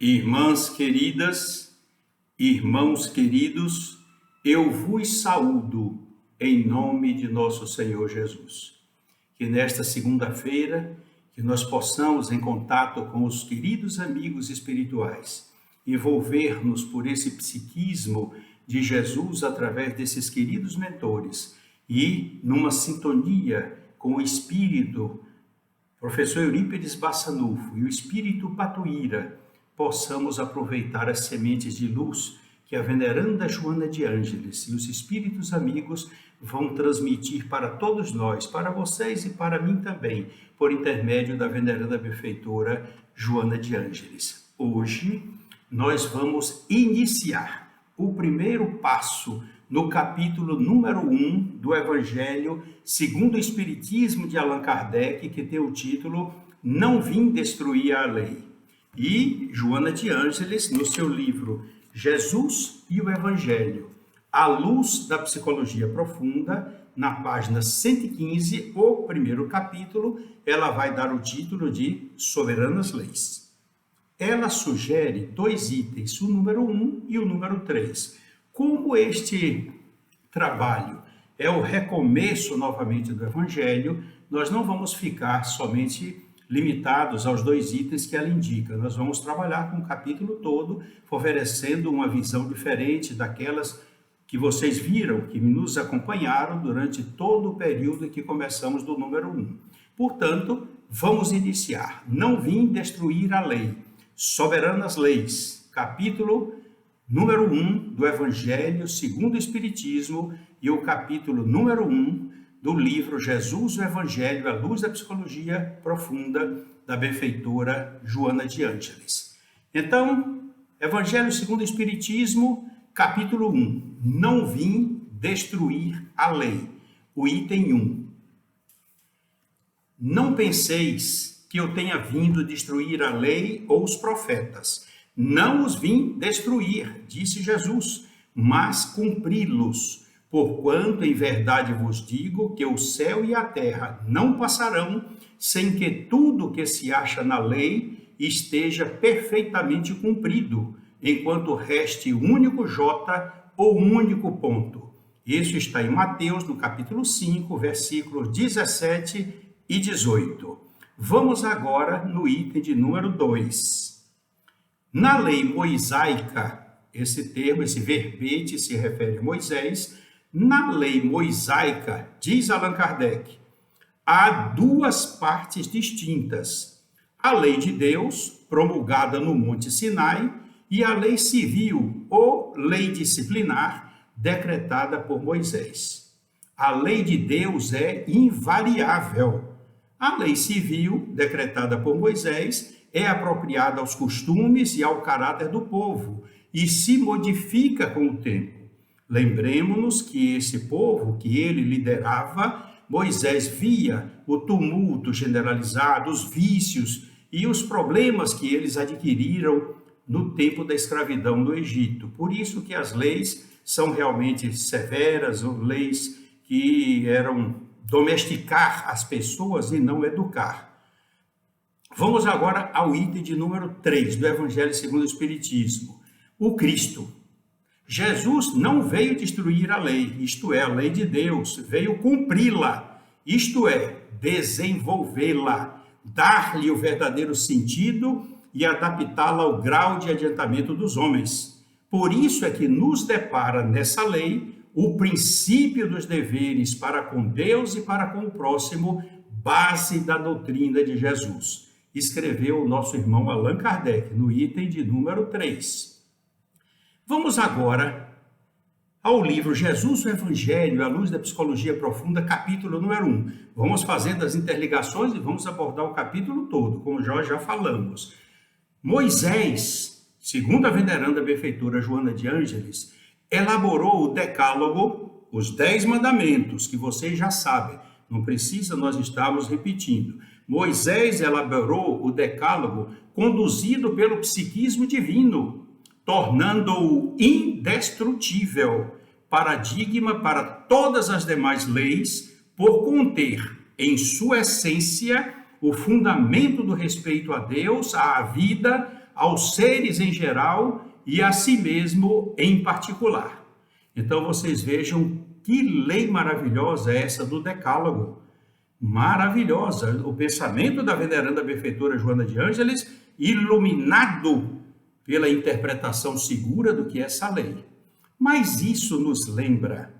Irmãs queridas, irmãos queridos, eu vos saúdo em nome de nosso Senhor Jesus. Que nesta segunda-feira, que nós possamos, em contato com os queridos amigos espirituais, envolver-nos por esse psiquismo de Jesus através desses queridos mentores e numa sintonia com o Espírito, professor Eurípides Bassanufo e o Espírito Patuíra, possamos aproveitar as sementes de luz que a veneranda Joana de Ângeles e os espíritos amigos vão transmitir para todos nós, para vocês e para mim também, por intermédio da veneranda benfeitora Joana de Ângeles. Hoje nós vamos iniciar o primeiro passo no capítulo número 1 do Evangelho segundo o Espiritismo de Allan Kardec, que tem o título Não Vim Destruir a Lei. E Joana de Ângeles, no seu livro Jesus e o Evangelho, à luz da psicologia profunda, na página 115, o primeiro capítulo, ela vai dar o título de Soberanas Leis. Ela sugere dois itens, o número 1 e o número 3. Como este trabalho é o recomeço novamente do Evangelho, nós não vamos ficar somente limitados aos dois itens que ela indica. Nós vamos trabalhar com o capítulo todo, oferecendo uma visão diferente daquelas que vocês viram, que nos acompanharam durante todo o período que começamos do número 1. Portanto, vamos iniciar. Não vim destruir a lei. Soberanas leis. Capítulo número 1 do Evangelho segundo o Espiritismo e o capítulo número 1 do livro Jesus, o Evangelho, à luz da psicologia profunda, da benfeitora Joana de Ângeles. Então, Evangelho segundo o Espiritismo, capítulo 1. Não vim destruir a lei. O item 1. Não penseis que eu tenha vindo destruir a lei ou os profetas. Não os vim destruir, disse Jesus, mas cumpri-los. Porquanto, em verdade vos digo que o céu e a terra não passarão sem que tudo que se acha na lei esteja perfeitamente cumprido, enquanto reste único J ou único ponto. Isso está em Mateus, no capítulo 5, versículos 17 e 18. Vamos agora no item de número 2. Na lei mosaica, esse termo, esse verbete se refere a Moisés. Na lei mosaica, diz Allan Kardec, há duas partes distintas. A lei de Deus, promulgada no Monte Sinai, e a lei civil ou lei disciplinar, decretada por Moisés. A lei de Deus é invariável. A lei civil, decretada por Moisés, é apropriada aos costumes e ao caráter do povo e se modifica com o tempo. Lembremos-nos que esse povo que ele liderava, Moisés via o tumulto generalizado, os vícios e os problemas que eles adquiriram no tempo da escravidão no Egito. Por isso que as leis são realmente severas, leis que eram domesticar as pessoas e não educar. Vamos agora ao item de número 3 do Evangelho segundo o Espiritismo. O Cristo. Jesus não veio destruir a lei, isto é, a lei de Deus, veio cumpri-la, isto é, desenvolvê-la, dar-lhe o verdadeiro sentido e adaptá-la ao grau de adiantamento dos homens. Por isso é que nos depara nessa lei o princípio dos deveres para com Deus e para com o próximo, base da doutrina de Jesus. Escreveu o nosso irmão Allan Kardec no item de número 3. Vamos agora ao livro Jesus, o Evangelho, à luz da psicologia profunda, capítulo número 1. Vamos fazendo as interligações e vamos abordar o capítulo todo, como nós já falamos. Moisés, segundo a veneranda benfeitora Joana de Ângeles, elaborou o decálogo, os 10 mandamentos, que vocês já sabem, não precisa nós estarmos repetindo. Moisés elaborou o decálogo conduzido pelo psiquismo divino, tornando-o indestrutível, paradigma para todas as demais leis, por conter em sua essência o fundamento do respeito a Deus, à vida, aos seres em geral e a si mesmo em particular. Então vocês vejam que lei maravilhosa é essa do Decálogo. Maravilhosa. O pensamento da veneranda benfeitora Joana de Ângeles, iluminado pela interpretação segura do que é essa lei. Mas isso nos lembra,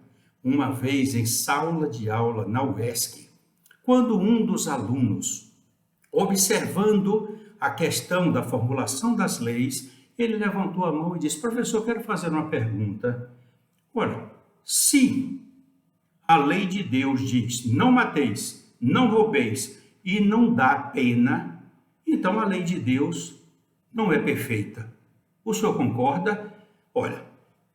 uma vez em sala de aula na UESC, quando um dos alunos, observando a questão da formulação das leis, ele levantou a mão e disse: professor, quero fazer uma pergunta. Olha, se a lei de Deus diz não mateis, não roubeis e não dá pena, então a lei de Deus não é perfeita. O senhor concorda? Olha,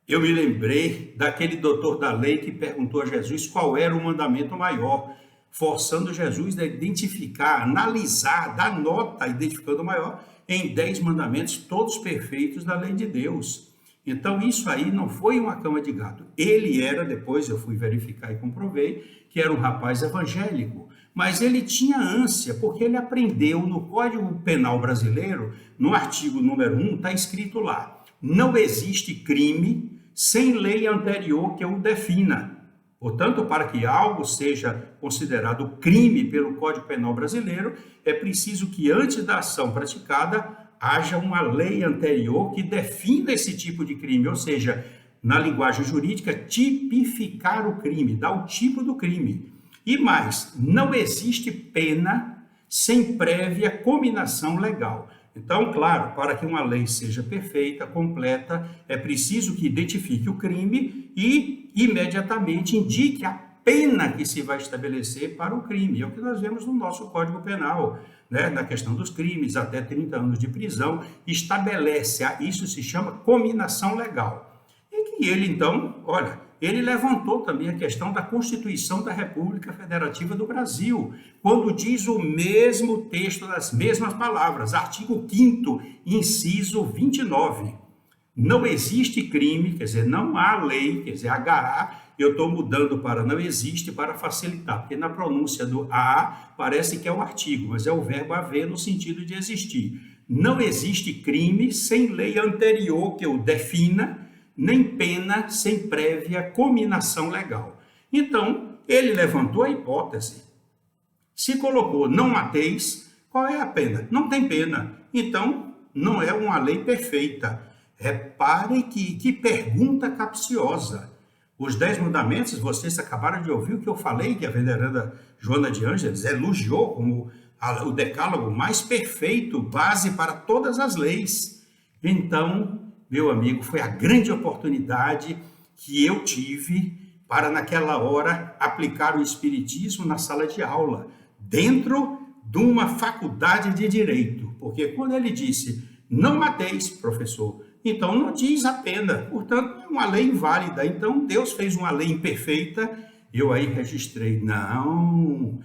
eu me lembrei daquele doutor da lei que perguntou a Jesus qual era o mandamento maior, forçando Jesus a identificar, analisar, dar nota, identificando o maior, em 10 mandamentos, todos perfeitos da lei de Deus. Então, isso aí não foi uma cama de gato. Ele era, depois eu fui verificar e comprovei, que era um rapaz evangélico, mas ele tinha ânsia, porque ele aprendeu no Código Penal Brasileiro, no artigo número 1, está escrito lá: não existe crime sem lei anterior que o defina. Portanto, para que algo seja considerado crime pelo Código Penal Brasileiro, é preciso que antes da ação praticada haja uma lei anterior que defina esse tipo de crime, ou seja, na linguagem jurídica, tipificar o crime, dar o tipo do crime. E mais, não existe pena sem prévia cominação legal. Então, claro, para que uma lei seja perfeita, completa, é preciso que identifique o crime e imediatamente indique a pena que se vai estabelecer para o crime. É o que nós vemos no nosso Código Penal, né? Na questão dos crimes, até 30 anos de prisão, estabelece, isso se chama cominação legal. E que ele, então, olha, ele levantou também a questão da Constituição da República Federativa do Brasil, quando diz o mesmo texto, das mesmas palavras, artigo 5º, inciso 29. Não existe crime, quer dizer, não há lei, quer dizer, HA, eu estou mudando para não existe para facilitar, porque na pronúncia do A parece que é um artigo, mas é o verbo haver no sentido de existir. Não existe crime sem lei anterior que o defina, nem pena sem prévia cominação legal. Então, ele levantou a hipótese. Se colocou não mateis, qual é a pena? Não tem pena. Então, não é uma lei perfeita. Repare que pergunta capciosa. Os 10 mandamentos, vocês acabaram de ouvir o que eu falei, que a veneranda Joana de Ângeles elogiou como o decálogo mais perfeito, base para todas as leis. Então, meu amigo, foi a grande oportunidade que eu tive para, naquela hora, aplicar o Espiritismo na sala de aula, dentro de uma faculdade de Direito. Porque quando ele disse, não mateis, professor, então não diz a pena, portanto, é uma lei inválida. Então, Deus fez uma lei imperfeita, eu aí registrei, não,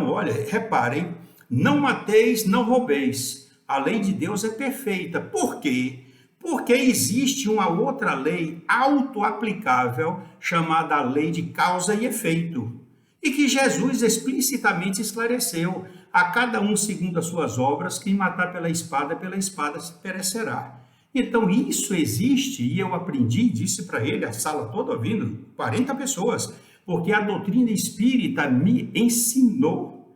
olha, reparem, não mateis, não roubeis. A lei de Deus é perfeita. Por quê? Porque existe uma outra lei auto-aplicável chamada a lei de causa e efeito, e que Jesus explicitamente esclareceu: a cada um segundo as suas obras, quem matar pela espada se perecerá. Então isso existe, e eu aprendi, disse para ele, a sala toda ouvindo, 40 pessoas, porque a doutrina espírita me ensinou.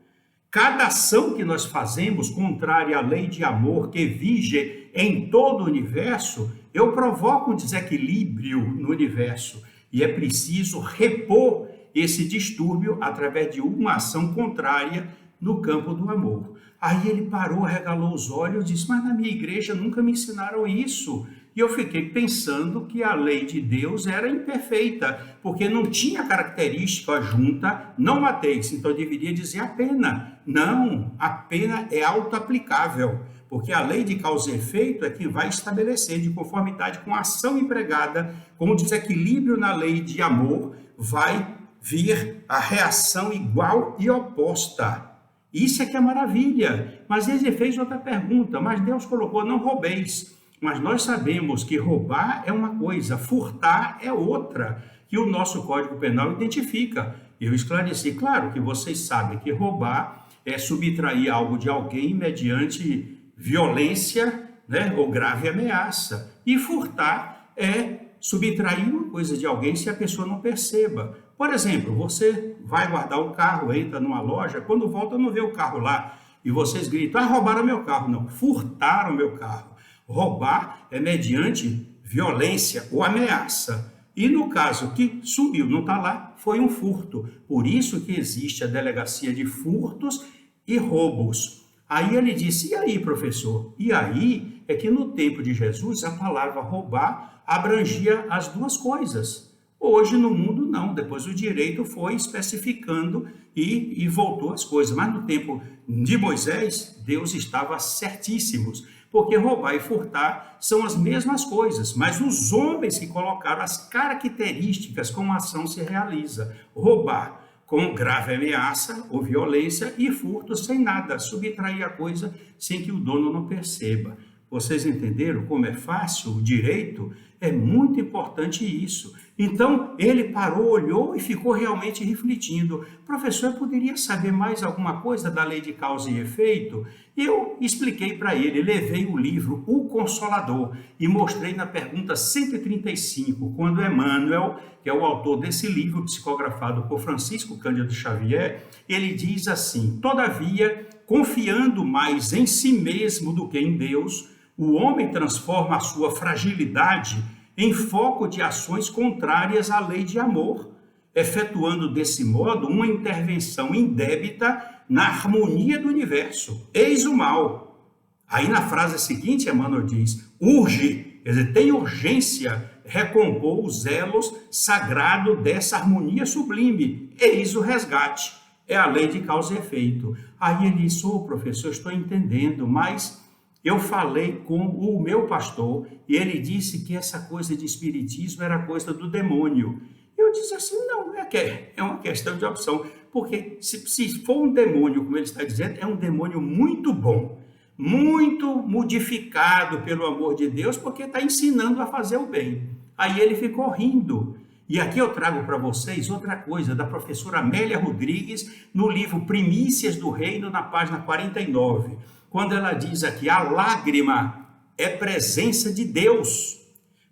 Cada ação que nós fazemos contrária à lei de amor que vige em todo o universo, eu provoco um desequilíbrio no universo. E é preciso repor esse distúrbio através de uma ação contrária no campo do amor. Aí ele parou, arregalou os olhos e disse, mas na minha igreja nunca me ensinaram isso. E eu fiquei pensando que a lei de Deus era imperfeita, porque não tinha característica junta, não mateis, então deveria dizer a pena. Não, a pena é auto-aplicável, porque a lei de causa e efeito é que vai estabelecer, de conformidade com a ação empregada, com o desequilíbrio na lei de amor, vai vir a reação igual e oposta. Isso é que é maravilha. Mas ele fez outra pergunta, mas Deus colocou, não roubeis. Mas nós sabemos que roubar é uma coisa, furtar é outra, que o nosso Código Penal identifica. Eu esclareci, claro que vocês sabem que roubar é subtrair algo de alguém mediante violência, né, ou grave ameaça. E furtar é subtrair uma coisa de alguém se a pessoa não perceba. Por exemplo, você vai guardar o carro, entra numa loja, quando volta não vê o carro lá, e vocês gritam, roubaram meu carro. Não, furtaram meu carro. Roubar é mediante violência ou ameaça. E no caso que sumiu, não está lá, foi um furto. Por isso que existe a delegacia de furtos e roubos. Aí ele disse, e aí, professor? E aí é que no tempo de Jesus a palavra roubar abrangia as duas coisas. Hoje no mundo não, depois o direito foi especificando e voltou as coisas. Mas no tempo de Moisés, Deus estava certíssimos, porque roubar e furtar são as mesmas coisas, mas os homens que colocaram as características como a ação se realiza. Roubar com grave ameaça ou violência e furto sem nada, subtrair a coisa sem que o dono não perceba. Vocês entenderam como é fácil o direito? É muito importante isso. Então, ele parou, olhou e ficou realmente refletindo. Professor, eu poderia saber mais alguma coisa da lei de causa e efeito? Eu expliquei para ele, levei o livro O Consolador e mostrei na pergunta 135, quando Emmanuel, que é o autor desse livro, psicografado por Francisco Cândido Xavier, ele diz assim, todavia, confiando mais em si mesmo do que em Deus, o homem transforma a sua fragilidade em foco de ações contrárias à lei de amor, efetuando desse modo uma intervenção indébita na harmonia do universo. Eis o mal. Aí na frase seguinte, Emmanuel diz, urge, quer dizer, tem urgência recompor os elos sagrado dessa harmonia sublime. Eis o resgate. É a lei de causa e efeito. Aí ele disse, professor, estou entendendo, mas eu falei com o meu pastor e ele disse que essa coisa de espiritismo era coisa do demônio. Eu disse assim, não, é uma questão de opção, porque se for um demônio, como ele está dizendo, é um demônio muito bom, muito modificado pelo amor de Deus, porque está ensinando a fazer o bem. Aí ele ficou rindo. E aqui eu trago para vocês outra coisa da professora Amélia Rodrigues, no livro Primícias do Reino, na página 49. Quando ela diz aqui, a lágrima é presença de Deus.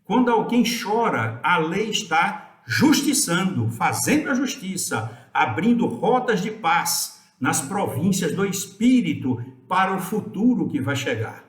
Quando alguém chora, a lei está justiçando, fazendo a justiça, abrindo rotas de paz nas províncias do Espírito para o futuro que vai chegar.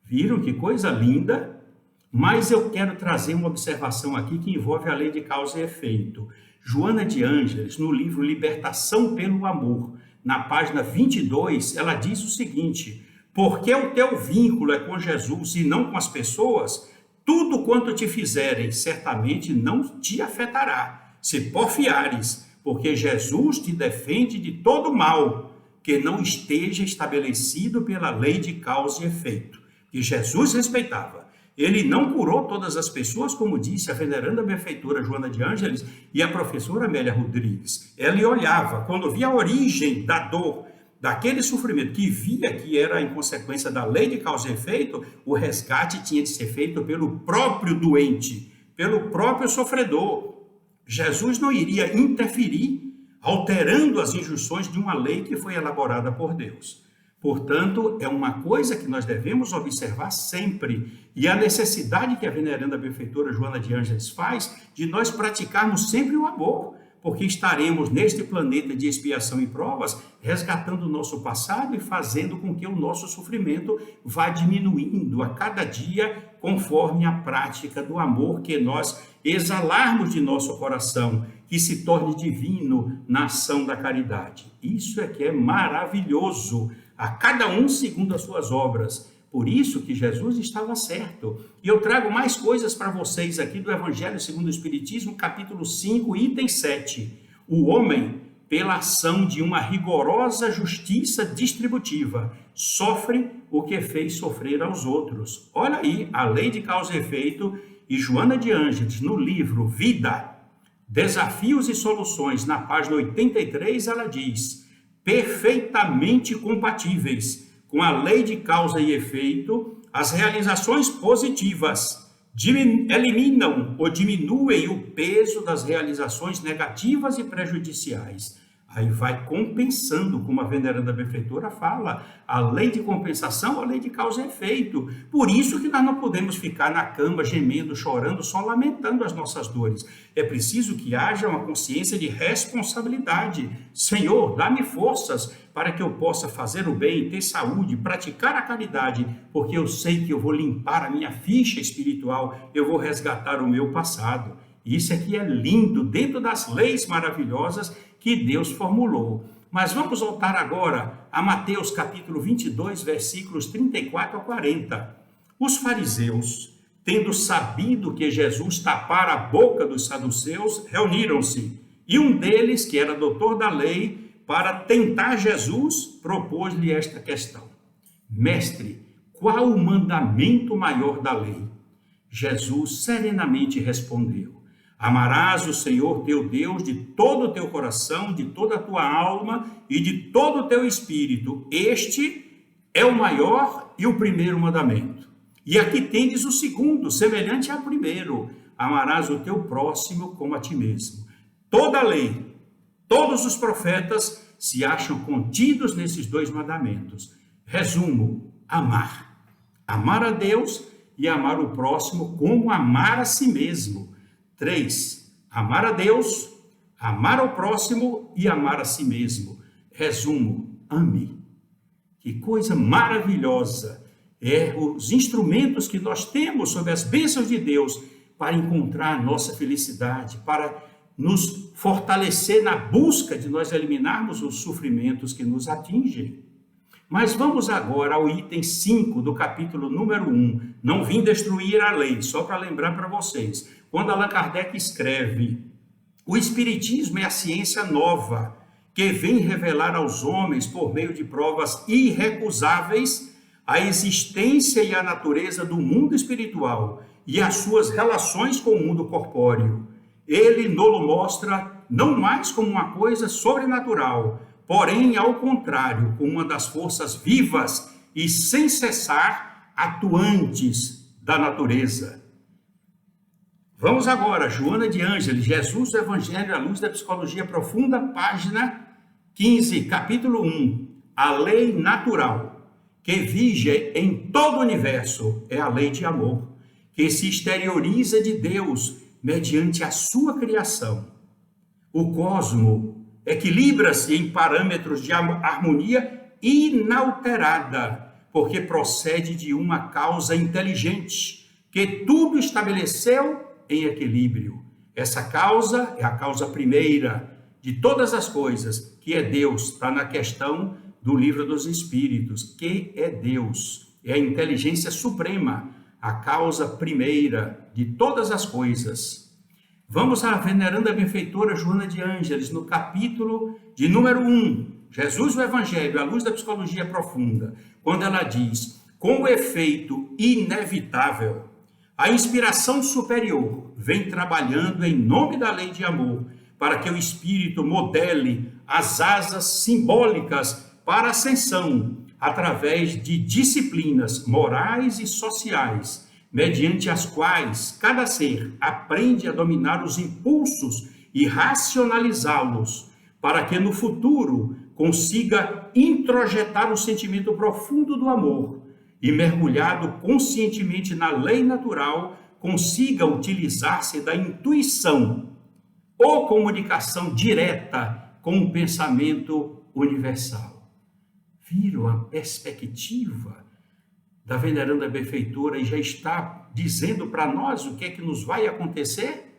Viram que coisa linda? Mas eu quero trazer uma observação aqui que envolve a lei de causa e efeito. Joana de Ângeles, no livro Libertação pelo Amor, na página 22, ela diz o seguinte, porque o teu vínculo é com Jesus e não com as pessoas, tudo quanto te fizerem certamente não te afetará, se porfiares, porque Jesus te defende de todo mal, que não esteja estabelecido pela lei de causa e efeito, que Jesus respeitava. Ele não curou todas as pessoas, como disse a veneranda benfeitora Joana de Ângeles e a professora Amélia Rodrigues. Ela olhava, quando via a origem da dor, daquele sofrimento que via que era em consequência da lei de causa e efeito, o resgate tinha de ser feito pelo próprio doente, pelo próprio sofredor. Jesus não iria interferir, alterando as injunções de uma lei que foi elaborada por Deus. Portanto, é uma coisa que nós devemos observar sempre, e a necessidade que a veneranda benfeitora Joana de Ângeles faz de nós praticarmos sempre o amor, porque estaremos neste planeta de expiação e provas, resgatando o nosso passado e fazendo com que o nosso sofrimento vá diminuindo a cada dia, conforme a prática do amor que nós exalarmos de nosso coração, que se torne divino na ação da caridade. Isso é que é maravilhoso, a cada um segundo as suas obras. Por isso que Jesus estava certo. E eu trago mais coisas para vocês aqui do Evangelho segundo o Espiritismo, capítulo 5, item 7. O homem, pela ação de uma rigorosa justiça distributiva, sofre o que fez sofrer aos outros. Olha aí, a lei de causa e efeito, e Joana de Ângeles, no livro Vida, Desafios e Soluções, na página 83, ela diz, perfeitamente compatíveis com a lei de causa e efeito, as realizações positivas eliminam ou diminuem o peso das realizações negativas e prejudiciais. Aí vai compensando, como a veneranda benfeitora fala, a lei de compensação, a lei de causa e efeito. Por isso que nós não podemos ficar na cama gemendo, chorando, só lamentando as nossas dores. É preciso que haja uma consciência de responsabilidade. Senhor, dá-me forças para que eu possa fazer o bem, ter saúde, praticar a caridade, porque eu sei que eu vou limpar a minha ficha espiritual, eu vou resgatar o meu passado. Isso aqui é lindo, dentro das leis maravilhosas que Deus formulou. Mas vamos voltar agora a Mateus capítulo 22, versículos 34 a 40. Os fariseus, tendo sabido que Jesus tapara a boca dos saduceus, reuniram-se, e um deles, que era doutor da lei, para tentar Jesus, propôs-lhe esta questão: Mestre, qual o mandamento maior da lei? Jesus serenamente respondeu: Amarás o Senhor teu Deus de todo o teu coração, de toda a tua alma e de todo o teu espírito. Este é o maior e o primeiro mandamento. E aqui tendes o segundo, semelhante ao primeiro: amarás o teu próximo como a ti mesmo. Toda a lei, todos os profetas se acham contidos nesses dois mandamentos. Resumo: amar. Amar a Deus e amar o próximo como amar a si mesmo. 3. Amar a Deus, amar ao próximo e amar a si mesmo. Resumo: ame. Que coisa maravilhosa é os instrumentos que nós temos sob as bênçãos de Deus para encontrar a nossa felicidade, para nos fortalecer na busca de nós eliminarmos os sofrimentos que nos atingem. Mas vamos agora ao item 5 do capítulo número 1. Não vim destruir a lei, só para lembrar para vocês. Quando Allan Kardec escreve: o Espiritismo é a ciência nova, que vem revelar aos homens, por meio de provas irrecusáveis, a existência e a natureza do mundo espiritual e as suas relações com o mundo corpóreo. Ele nos mostra não mais como uma coisa sobrenatural, porém, ao contrário, como uma das forças vivas e sem cessar atuantes da natureza. Vamos agora, Joana de Ângeles, Jesus, o Evangelho à luz da Psicologia Profunda, página 15, capítulo 1. A lei natural, que vige em todo o universo, é a lei de amor, que se exterioriza de Deus mediante a sua criação. O cosmo equilibra-se em parâmetros de harmonia inalterada, porque procede de uma causa inteligente, que tudo estabeleceu em equilíbrio. Essa causa é a causa primeira de todas as coisas, que é Deus. Está na questão do Livro dos Espíritos, que é Deus. É a inteligência suprema, a causa primeira de todas as coisas. Vamos à veneranda benfeitora Joana de Ângeles, no capítulo de número 1, Jesus, o Evangelho, à luz da Psicologia Profunda, quando ela diz: com o efeito inevitável, a inspiração superior vem trabalhando em nome da lei de amor, para que o espírito modele as asas simbólicas para a ascensão, através de disciplinas morais e sociais, mediante as quais cada ser aprende a dominar os impulsos e racionalizá-los, para que no futuro consiga introjetar o sentimento profundo do amor e, mergulhado conscientemente na lei natural, consiga utilizar-se da intuição ou comunicação direta com o pensamento universal. Viram a perspectiva da veneranda benfeitora e já está dizendo para nós o que é que nos vai acontecer?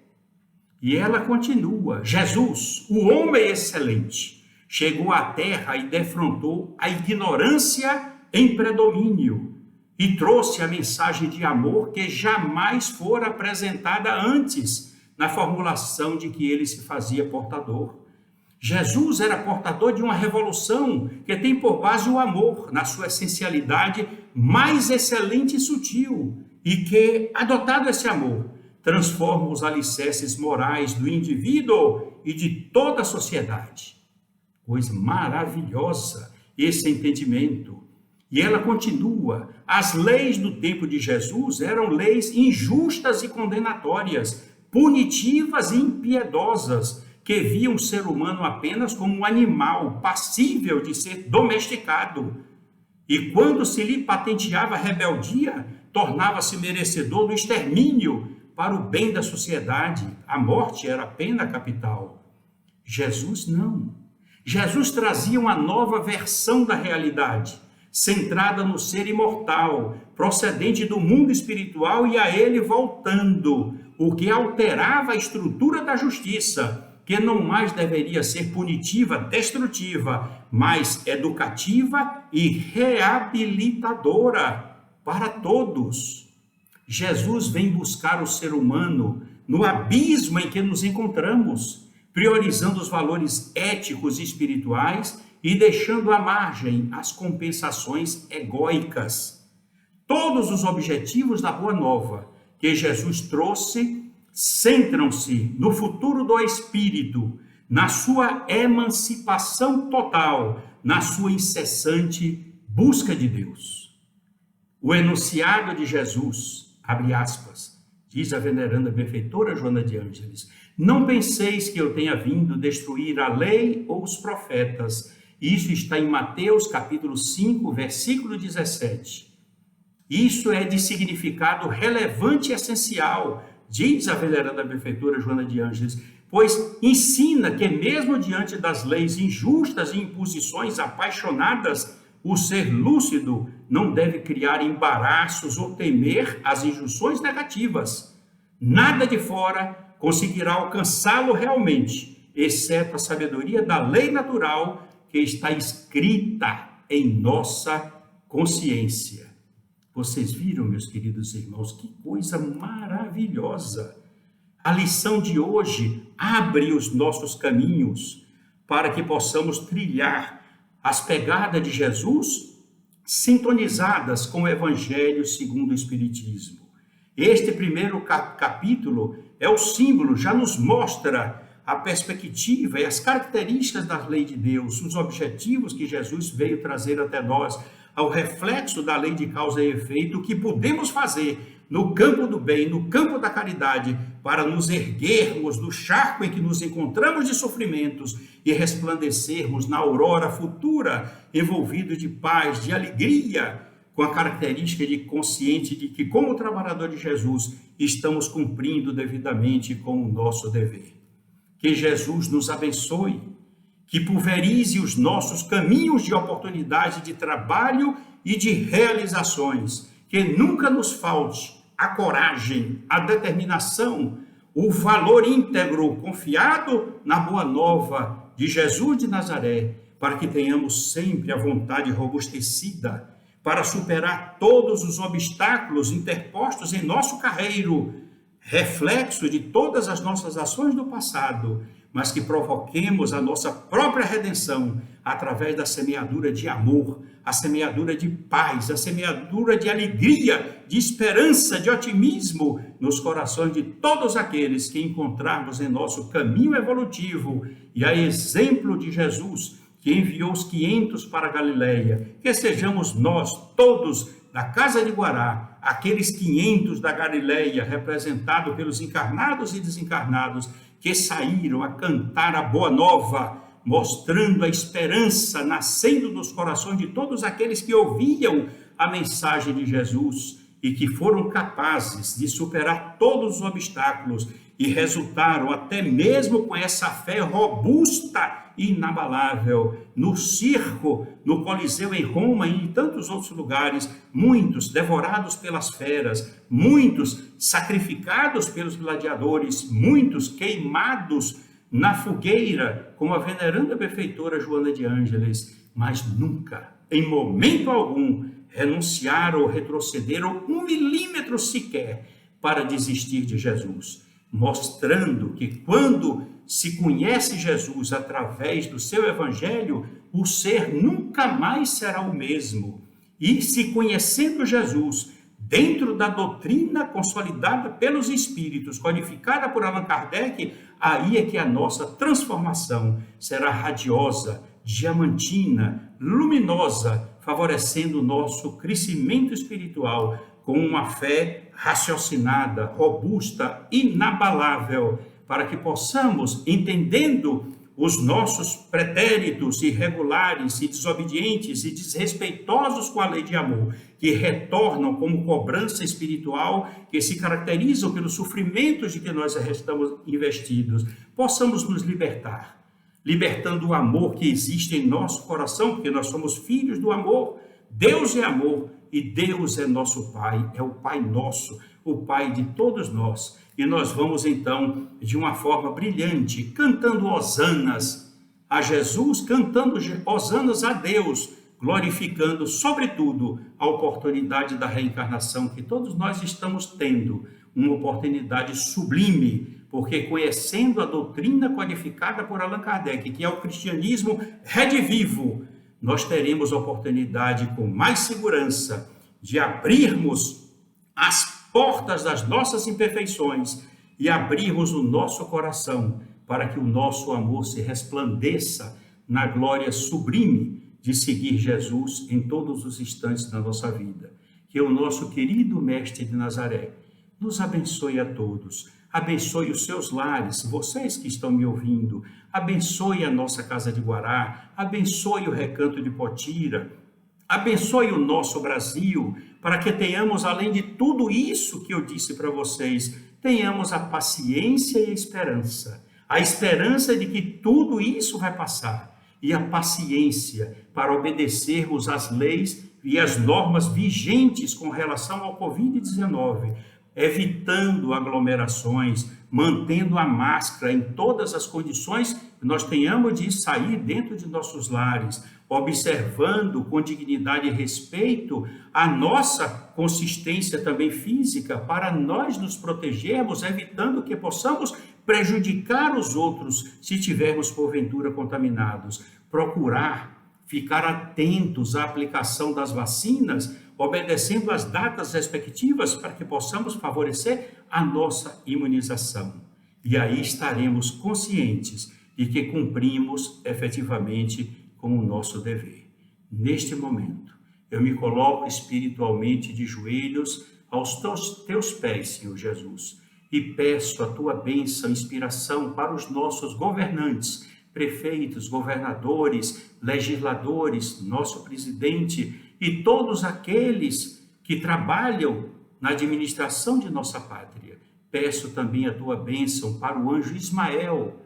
E ela continua: Jesus, o homem excelente, chegou à terra e defrontou a ignorância em predomínio e trouxe a mensagem de amor que jamais fora apresentada antes na formulação de que ele se fazia portador. Jesus era portador de uma revolução que tem por base o amor, na sua essencialidade mais excelente e sutil, e que, adotado esse amor, transforma os alicerces morais do indivíduo e de toda a sociedade. Coisa maravilhosa esse entendimento. E ela continua: as leis do tempo de Jesus eram leis injustas e condenatórias, punitivas e impiedosas, que viam o ser humano apenas como um animal passível de ser domesticado. E quando se lhe patenteava rebeldia, tornava-se merecedor do extermínio para o bem da sociedade. A morte era a pena capital. Jesus não. Jesus trazia uma nova versão da realidade, centrada no ser imortal, procedente do mundo espiritual e a ele voltando, o que alterava a estrutura da justiça, que não mais deveria ser punitiva, destrutiva, mas educativa e reabilitadora para todos. Jesus vem buscar o ser humano no abismo em que nos encontramos, priorizando os valores éticos e espirituais e deixando à margem as compensações egóicas. Todos os objetivos da Boa Nova que Jesus trouxe centram-se no futuro do Espírito, na sua emancipação total, na sua incessante busca de Deus. O enunciado de Jesus, abre aspas, diz a veneranda benfeitora Joana de Ângeles, não penseis que eu tenha vindo destruir a lei ou os profetas. Isso está em Mateus capítulo 5, versículo 17. Isso é de significado relevante e essencial, diz a veneranda benfeitora Joana de Ângeles, pois ensina que mesmo diante das leis injustas e imposições apaixonadas, o ser lúcido não deve criar embaraços ou temer as injunções negativas. Nada de fora conseguirá alcançá-lo realmente, exceto a sabedoria da lei natural que está escrita em nossa consciência. Vocês viram, meus queridos irmãos, que coisa maravilhosa! A lição de hoje abre os nossos caminhos para que possamos trilhar as pegadas de Jesus sintonizadas com o Evangelho segundo o Espiritismo. Este primeiro capítulo é o símbolo, já nos mostra a perspectiva e as características da lei de Deus, os objetivos que Jesus veio trazer até nós, ao reflexo da lei de causa e efeito, o que podemos fazer no campo do bem, no campo da caridade, para nos erguermos do charco em que nos encontramos de sofrimentos e resplandecermos na aurora futura, envolvido de paz, de alegria, com a característica de consciente de que, como trabalhador de Jesus, estamos cumprindo devidamente com o nosso dever. Que Jesus nos abençoe, que pulverize os nossos caminhos de oportunidade de trabalho e de realizações, que nunca nos falte a coragem, a determinação, o valor íntegro confiado na Boa Nova de Jesus de Nazaré, para que tenhamos sempre a vontade robustecida para superar todos os obstáculos interpostos em nosso carreiro, reflexo de todas as nossas ações do passado, mas que provoquemos a nossa própria redenção através da semeadura de amor, a semeadura de paz, a semeadura de alegria, de esperança, de otimismo nos corações de todos aqueles que encontrarmos em nosso caminho evolutivo e a exemplo de Jesus, que enviou os 500 para a Galileia, que sejamos nós todos da Casa de Guará, aqueles 500 da Galileia, representados pelos encarnados e desencarnados, que saíram a cantar a Boa Nova, mostrando a esperança nascendo nos corações de todos aqueles que ouviam a mensagem de Jesus e que foram capazes de superar todos os obstáculos e resultaram até mesmo com essa fé robusta e inabalável no circo, no Coliseu em Roma e em tantos outros lugares, muitos devorados pelas feras, muitos sacrificados pelos gladiadores, muitos queimados na fogueira, como a veneranda benfeitora Joana de Ângeles, mas nunca, em momento algum, renunciaram ou retrocederam 1 milímetro sequer para desistir de Jesus, mostrando que quando se conhece Jesus através do seu evangelho, o ser nunca mais será o mesmo. E se conhecendo Jesus dentro da doutrina consolidada pelos Espíritos, codificada por Allan Kardec, aí é que a nossa transformação será radiosa, diamantina, luminosa, favorecendo o nosso crescimento espiritual com uma fé raciocinada, robusta, inabalável, para que possamos, entendendo os nossos pretéritos irregulares e desobedientes e desrespeitosos com a lei de amor, que retornam como cobrança espiritual, que se caracterizam pelos sofrimentos de que nós estamos investidos, possamos nos libertar, libertando o amor que existe em nosso coração, porque nós somos filhos do amor. Deus é amor e Deus é nosso Pai, é o Pai nosso, o Pai de todos nós. E nós vamos então, de uma forma brilhante, cantando hosanas a Jesus, cantando hosanas a Deus, glorificando, sobretudo, a oportunidade da reencarnação que todos nós estamos tendo, uma oportunidade sublime, porque conhecendo a doutrina codificada por Allan Kardec, que é o cristianismo redivivo, nós teremos a oportunidade com mais segurança de abrirmos as portas das nossas imperfeições e abrirmos o nosso coração para que o nosso amor se resplandeça na glória sublime de seguir Jesus em todos os instantes da nossa vida. Que o nosso querido Mestre de Nazaré nos abençoe a todos, abençoe os seus lares, vocês que estão me ouvindo, abençoe a nossa Casa de Guará, abençoe o Recanto de Potira, abençoe o nosso Brasil, para que tenhamos, além de tudo isso que eu disse para vocês, tenhamos a paciência e a esperança de que tudo isso vai passar, e a paciência para obedecermos às leis e às normas vigentes com relação ao Covid-19, evitando aglomerações, mantendo a máscara em todas as condições que nós tenhamos de sair dentro de nossos lares, observando com dignidade e respeito a nossa consistência também física, para nós nos protegermos, evitando que possamos prejudicar os outros se tivermos porventura contaminados. Procurar ficar atentos à aplicação das vacinas, obedecendo às datas respectivas para que possamos favorecer a nossa imunização. E aí estaremos conscientes de que cumprimos efetivamente com o nosso dever. Neste momento, eu me coloco espiritualmente de joelhos aos teus pés, Senhor Jesus, e peço a tua bênção, inspiração para os nossos governantes, prefeitos, governadores, legisladores, nosso presidente e todos aqueles que trabalham na administração de nossa pátria. Peço também a tua bênção para o anjo Ismael,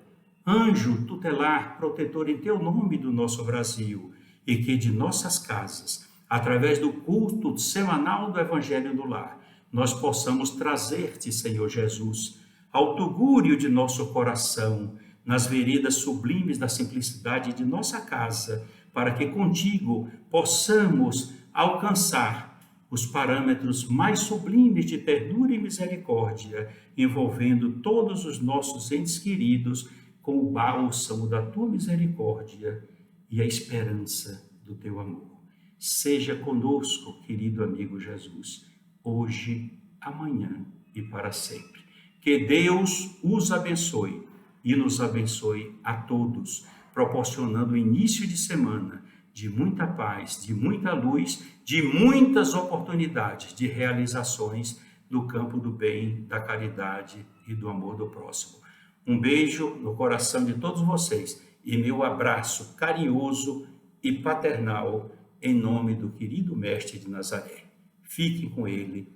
anjo tutelar, protetor em teu nome do nosso Brasil, e que de nossas casas, através do culto semanal do Evangelho do Lar, nós possamos trazer-te, Senhor Jesus, ao tugúrio de nosso coração, nas veredas sublimes da simplicidade de nossa casa, para que contigo possamos alcançar os parâmetros mais sublimes de ternura e misericórdia, envolvendo todos os nossos entes queridos com o bálsamo da tua misericórdia e a esperança do teu amor. Seja conosco, querido amigo Jesus, hoje, amanhã e para sempre. Que Deus os abençoe e nos abençoe a todos, proporcionando o início de semana de muita paz, de muita luz, de muitas oportunidades de realizações no campo do bem, da caridade e do amor do próximo. Um beijo no coração de todos vocês e meu abraço carinhoso e paternal em nome do querido Mestre de Nazaré. Fiquem com ele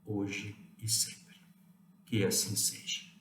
hoje e sempre. Que assim seja.